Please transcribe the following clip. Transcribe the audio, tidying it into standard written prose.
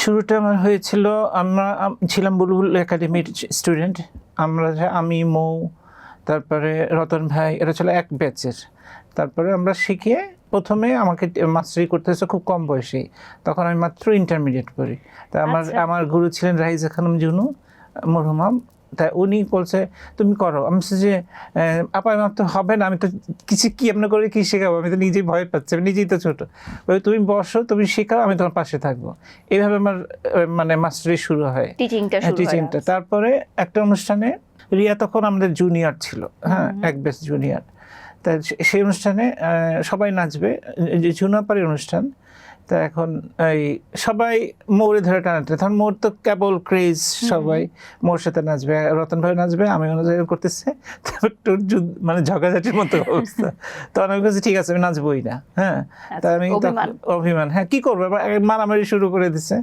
শুরুটা আমার হয়েছিল, আমরা ছিলাম বুলবুল একাডেমির স্টুডেন্ট। আমি মৌ, তারপরে রতন ভাই, এরা ছিল এক ব্যাচের। তারপরে আমরা শিখে প্রথমে আমাকে মাস্টারি করতে হয়েছে খুব কম বয়সে, তখন আমি মাত্র ইন্টারমিডিয়েট পড়ি। তা আমার গুরু ছিলেন রাইজা খানম জুনু মরহুমা। তা উনি বলছে তুমি করো। আমি বলছি যে আপা আমার তো হবে না, আমি তো কি আপনার করে কি শেখাবো, আমি তো নিজেই ভয় পাচ্ছি, আমি নিজেই তো ছোটো। তুমি বসো, তুমি শেখাও, আমি তোমার পাশে থাকবো। এইভাবে আমার মানে মাস্টারি শুরু হয়, টিচিংটা। তারপরে একটা অনুষ্ঠানে রিয়া তখন আমাদের জুনিয়র ছিল, হ্যাঁ, এক ব্যাচ জুনিয়র। তা সেই অনুষ্ঠানে সবাই নাচবে, যে জুনাপাড়ির অনুষ্ঠান। তা এখন এই সবাই মৌরে ধরে টানাতে, তখন মোর তো কেবল ক্রেজ, সবাই মোর সাথে নাচবে, রতন ভাই নাচবে, আমি করতেছে, মানে ঝগড়াঝাটির মতো অবস্থা। তখন আমি বলছি ঠিক আছে, আমি নাচবই না। হ্যাঁ, তা আমি অভিমান, হ্যাঁ কি করবো, মারামারি শুরু করে দিছে।